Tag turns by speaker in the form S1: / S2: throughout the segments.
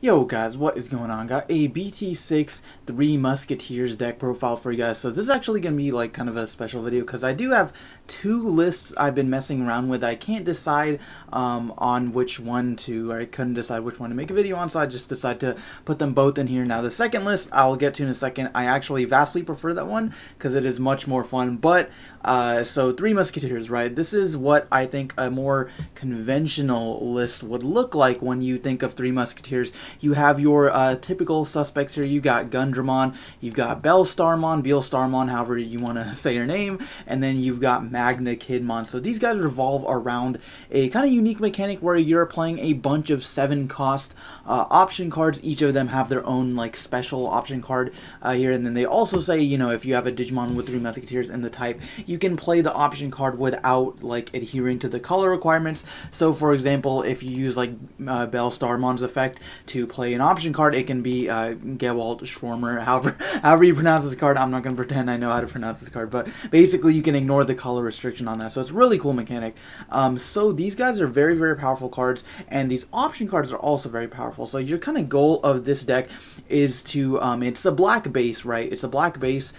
S1: Yo guys, what is going on? Got a BT6 3 Musketeers deck profile for you guys. So this is actually going to be like kind of a special video because I do have two lists I've been messing around with. I can't decide on which one to, or I couldn't decide which one to make a video on, so I just decided to put them both in here. Now the second list I'll get to in a second. I actually vastly prefer that one because it is much more fun. But so 3 Musketeers, right? This is what I think a more conventional list would look like when you think of 3 Musketeers. You have your typical suspects here. You got Gundramon, you've got Beelstarmon, however you want to say your name, and then you've got Magna Kidmon. So these guys revolve around a kind of unique mechanic where you're playing a bunch of 7-cost option cards. Each of them have their own like special option card here, and then they also say, you know, if you have a Digimon with 3 Musketeers in the type, you can play the option card without like adhering to the color requirements. So for example, if you use like Beelstarmon's effect to play an option card, it can be Gewalt Schwarmer, however you pronounce this card. I'm not going to pretend I know how to pronounce this card, but basically you can ignore the color restriction on that. So it's a really cool mechanic. So these guys are very, very powerful cards, and these option cards are also very powerful. So your kind of goal of this deck is to, it's a black base, right? It's a black base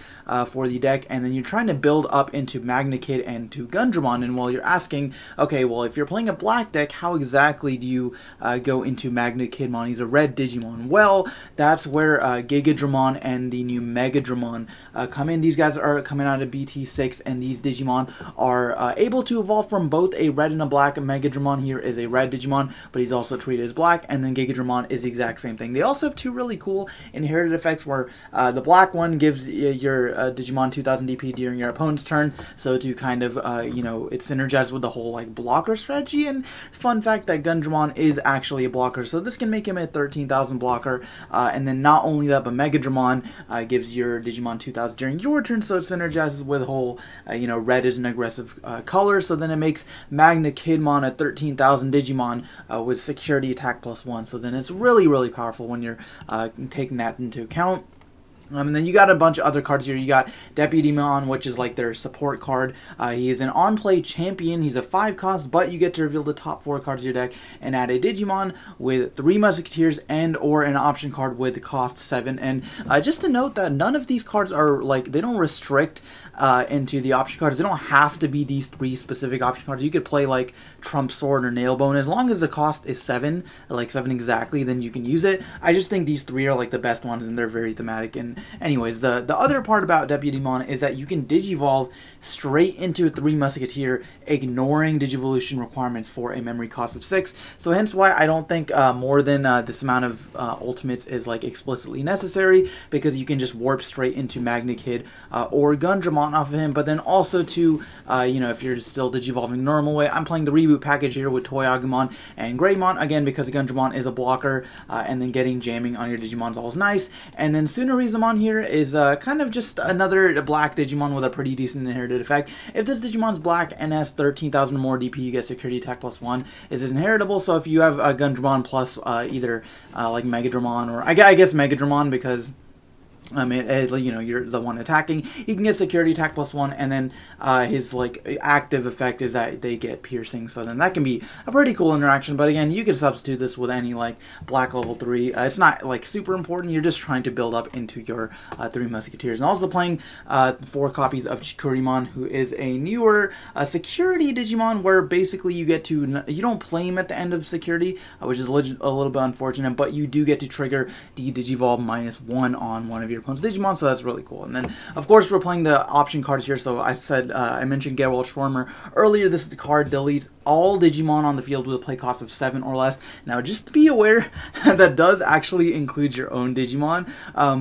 S1: for the deck, and then you're trying to build up into Magna Kid and to Gundramon. And while you're asking, okay, well, if you're playing a black deck, how exactly do you go into Magna Kidmon? He's a red Digimon. Well, that's where Gigadramon and the new Megadramon come in. These guys are coming out of BT6, and these Digimon are able to evolve from both a red and a black. Megadramon here is a red Digimon, but he's also treated as black, and then Gigadramon is the exact same thing. They also have two really cool inherited effects where the black one gives your Digimon 2000 DP during your opponent's turn, so to kind of, you know, it synergizes with the whole like blocker strategy. And fun fact that Gundramon is actually a blocker, so this can make him a 13,000 blocker, and then not only that, but Megadramon gives your Digimon 2000 during your turn, so it synergizes with the whole, you know, red is an aggressive color, so then it makes Magna Kidmon a 13,000 Digimon with security attack +1, so then it's really, really powerful when you're taking that into account. And then you got a bunch of other cards here. You got Deputymon, which is like their support card. He is an on-play champion. He's a 5-cost, but you get to reveal the top 4 cards of your deck and add a Digimon with 3 Musketeers and or an option card with cost 7. And just to note that none of these cards are like, they don't restrict into the option cards. They don't have to be these 3 specific option cards. You could play like Trump Sword or Nailbone. As long as the cost is 7, like 7 exactly, then you can use it. I just think these 3 are like the best ones, and they're very thematic. And anyways, the other part about Deputymon is that you can Digivolve straight into a 3 Musketeer, ignoring Digivolution requirements for a memory cost of 6. So hence why I don't think more than this amount of ultimates is like explicitly necessary, because you can just warp straight into Magna Kid or Gundramon off of him. But then also to, you know, if you're still Digivolving normal way, I'm playing the reboot package here with Toyagumon and Greymon, again, because Gundramon is a blocker, and then getting jamming on your Digimon is always nice. And then Tsunarizamon here is kind of just another black Digimon with a pretty decent inherited effect. If this Digimon's black and has 13,000 or more DP, you get security attack +1. Is inheritable, so if you have a Gundramon plus either like Megadramon, or I guess Megadramon, because you know, you're the one attacking, he can get security attack +1, and then his like active effect is that they get piercing, so then that can be a pretty cool interaction. But again, you can substitute this with any like black level 3. It's not like super important. You're just trying to build up into your 3 Musketeers. And also playing 4 copies of Chikurimon, who is a newer security Digimon, where basically you get to, you don't play him at the end of security, which is a little bit unfortunate, but you do get to trigger the Digivolve -1 on one of your opponent's Digimon, so that's really cool. And then of course we're playing the option cards here. So I said, I mentioned Gewalt Schwarmer earlier. This card deletes all Digimon on the field with a play cost of 7 or less. Now just be aware that does actually include your own Digimon,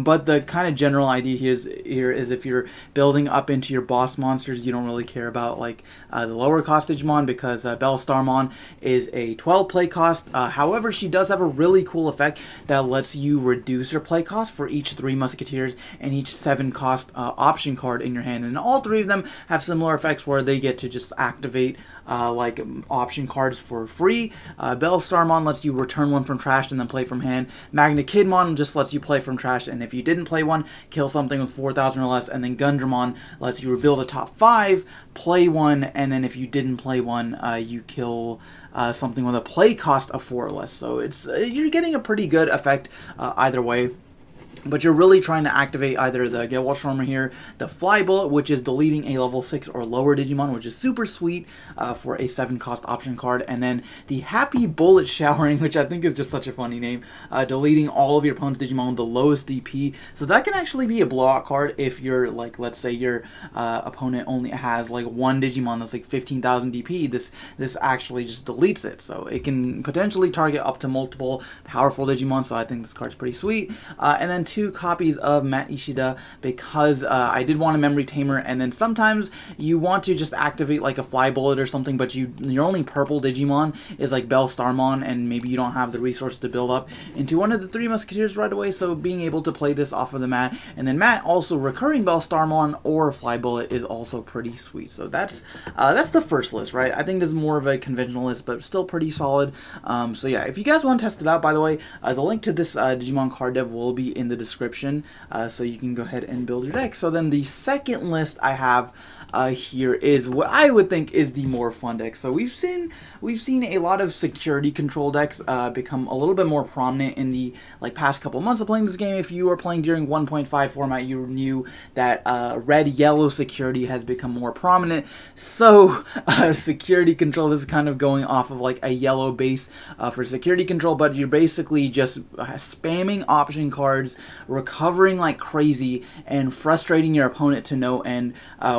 S1: but the kind of general idea here is if you're building up into your boss monsters, you don't really care about like the lower cost Digimon, because Beelstarmon is a 12 play cost. However, she does have a really cool effect that lets you reduce her play cost for each 3 Musketeers Musketeers, and each 7-cost option card in your hand. And all three of them have similar effects where they get to just activate like option cards for free. Bellstarmon lets you return one from trash and then play from hand. Magna-Kidmon just lets you play from trash, and if you didn't play one, kill something with 4,000 or less. And then Gundramon lets you reveal the top 5, play one, and then if you didn't play one, you kill something with a play cost of 4 or less. So it's you're getting a pretty good effect either way. But you're really trying to activate either the Gale Swarmer here, the Fly Bullet, which is deleting a level 6 or lower Digimon, which is super sweet for a 7-cost option card, and then the Happy Bullet Showering, which I think is just such a funny name, deleting all of your opponent's Digimon with the lowest DP. So that can actually be a blowout card if you're, like, let's say your opponent only has, like, one Digimon that's, like, 15,000 DP. This actually just deletes it. So it can potentially target up to multiple powerful Digimon, so I think this card's pretty sweet. And then 2 copies of Matt Ishida because I did want a Memory Tamer, and then sometimes you want to just activate like a Fly Bullet or something, but your only purple Digimon is like Bellstarmon, and maybe you don't have the resources to build up into one of the 3 Musketeers right away, so being able to play this off of the mat, and then Matt also recurring Bellstarmon or Fly Bullet is also pretty sweet. So that's the first list, right? I think this is more of a conventional list, but still pretty solid. So yeah, if you guys want to test it out, by the way, the link to this Digimon card dev will be in the description, so you can go ahead and build your deck. So then the second list I have here is what I would think is the more fun deck. So we've seen a lot of security control decks become a little bit more prominent in the past couple months of playing this game. If you were playing during 1.5 format, you knew that red-yellow security has become more prominent. So security control is kind of going off of like a yellow base for security control, but you're basically just spamming option cards, recovering like crazy, and frustrating your opponent to no end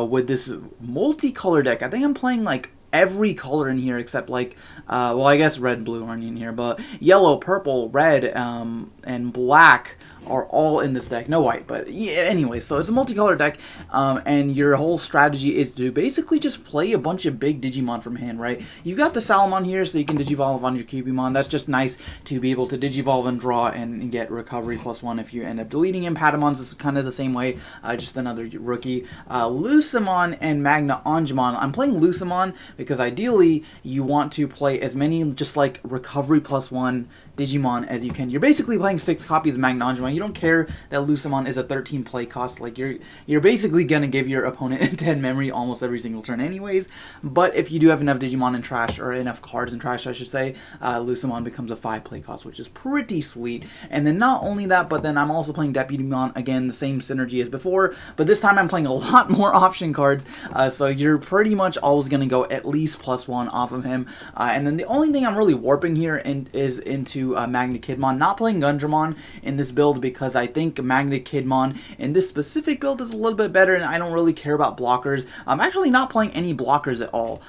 S1: with this multicolor deck. I think I'm playing like every color in here except like well, I guess red and blue aren't in here, but yellow, purple, red, and black are all in this deck. No white, but yeah, anyway, so it's a multicolor deck, and your whole strategy is to basically just play a bunch of big Digimon from hand, right? You got the Salamon here, so you can Digivolve on your Cubimon. That's just nice to be able to Digivolve and draw and get recovery +1 if you end up deleting him. Patamons is kind of the same way, just another rookie. Lucemon and Magna Angemon. I'm playing Lucemon because ideally you want to play as many just like recovery +1 Digimon as you can. You're basically playing 6 copies of Magna Angemon. You don't care that Lucemon is a 13 play cost. Like you're basically gonna give your opponent a 10 memory almost every single turn anyways. But if you do have enough Digimon in trash, or enough cards in trash I should say, Lucemon becomes a 5 play cost, which is pretty sweet. And then not only that, but then I'm also playing Deputymon, again the same synergy as before, but this time I'm playing a lot more option cards, so you're pretty much always gonna go at least +1 off of him. And then the only thing I'm really warping here is into Magna-Kidmon. Not playing Gundramon in this build because I think Magna-Kidmon in this specific build is a little bit better, and I don't really care about blockers. I'm actually not playing any blockers at all.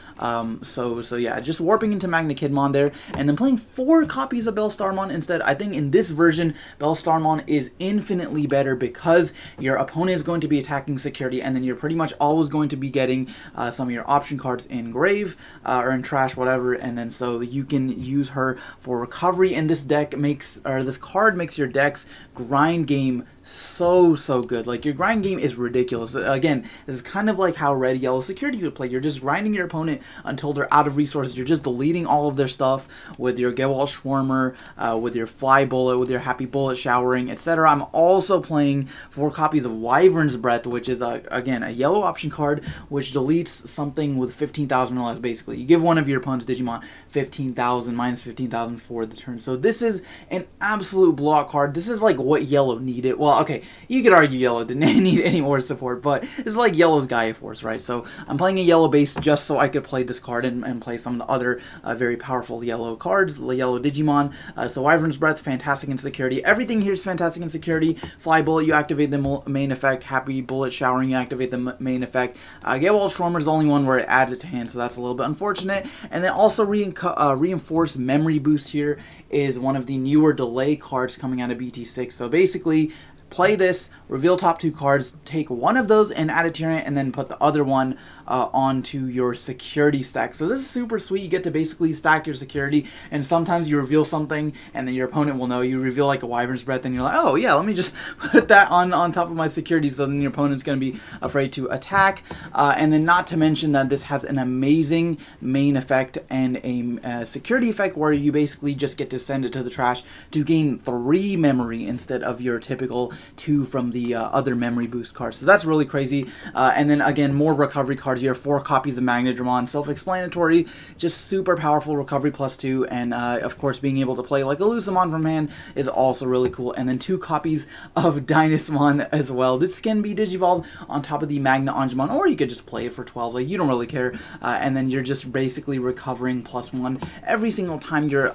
S1: So yeah, just warping into Magna-Kidmon there, and then playing 4 copies of Bellstarmon instead. I think in this version, Bellstarmon is infinitely better because your opponent is going to be attacking security, and then you're pretty much always going to be getting some of your option cards in grave or in trash, whatever, and then so you can use her for recovery. And this card makes your deck's grind game so good. Like, your grind game is ridiculous. Again, this is kind of like how red yellow security would play. You're just grinding your opponent until they're out of resources. You're just deleting all of their stuff with your Gewalt Schwarmer, with your Fly Bullet, with your Happy Bullet Showering, etc. I'm also playing 4 copies of Wyvern's Breath, which is again a yellow option card which deletes something with 15,000 or less. Basically, you give one of your opponent's Digimon 15,000 minus 15,000 for the turn. So this is an absolute blowout card. This is like what yellow needed. Well, okay, you could argue yellow didn't need any more support, but it's like yellow's Gaia Force, right? So I'm playing a yellow base just so I could play this card and play some of the other very powerful yellow cards, the yellow Digimon. So Wyvern's Breath, fantastic in security. Everything here is fantastic in security. Fly Bullet, you activate the main effect. Happy Bullet Showering, you activate the main effect. Gewalt Schwarmer is the only one where it adds it to hand, so that's a little bit unfortunate. And then also Reinforced Memory Boost here is one of the newer delay cards coming out of BT6. So basically, play this, reveal top 2 cards, take one of those and add it to your hand, and then put the other one onto your security stack. So this is super sweet. You get to basically stack your security, and sometimes you reveal something and then your opponent will know. You reveal like a Wyvern's Breath and you're like, oh yeah, let me just put that on top of my security, so then your opponent's going to be afraid to attack. And then not to mention that this has an amazing main effect and a security effect where you basically just get to send it to the trash to gain 3 memory instead of your typical 2 from the other memory boost cards. So that's really crazy. And then again, more recovery cards here, 4 copies of Magnedramon, self-explanatory, just super powerful recovery +2, and of course being able to play like a Lucamon from hand is also really cool. And then 2 copies of Dynasmon as well. This can be digivolved on top of the Magna Angemon, or you could just play it for 12, like you don't really care. And then you're just basically recovering +1 every single time your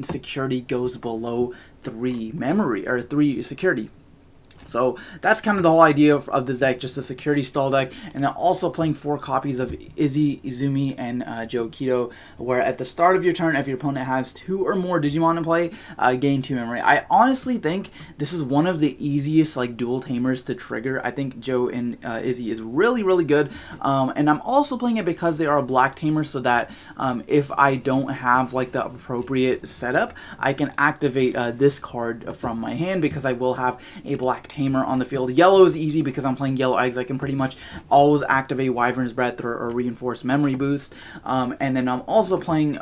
S1: security goes below 3 memory, or 3 security. So that's kind of the whole idea of this deck, just a security stall deck. And then also playing 4 copies of Izzy, Izumi, and Joe Kido, where at the start of your turn, if your opponent has 2 or more Digimon in play, gain 2 memory. I honestly think this is one of the easiest like dual tamers to trigger. I think Joe and Izzy is really, really good. And I'm also playing it because they are a black tamer, so that if I don't have like the appropriate setup, I can activate this card from my hand, because I will have a black tamer on the field. Yellow is easy because I'm playing yellow eggs. I can pretty much always activate Wyvern's Breath or Reinforced Memory Boost. And then I'm also playing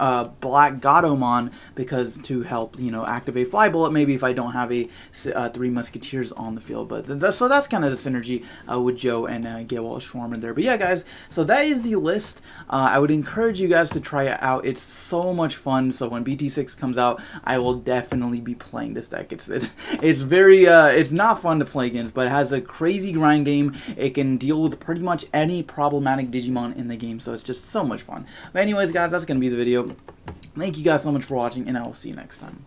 S1: Black Gatomon because to help, you know, activate Fly Bullet, maybe if I don't have a 3 Musketeers on the field. But so that's kind of the synergy with Joe and Gale Schwarm in there. But yeah, guys, so that is the list. I would encourage you guys to try it out. It's so much fun. So when BT6 comes out, I will definitely be playing this deck. It's very it's not fun to play against, but it has a crazy grind game. It can deal with pretty much any problematic Digimon in the game, so it's just so much fun. But anyways, guys, that's going to be the video. Thank you guys so much for watching, and I will see you next time.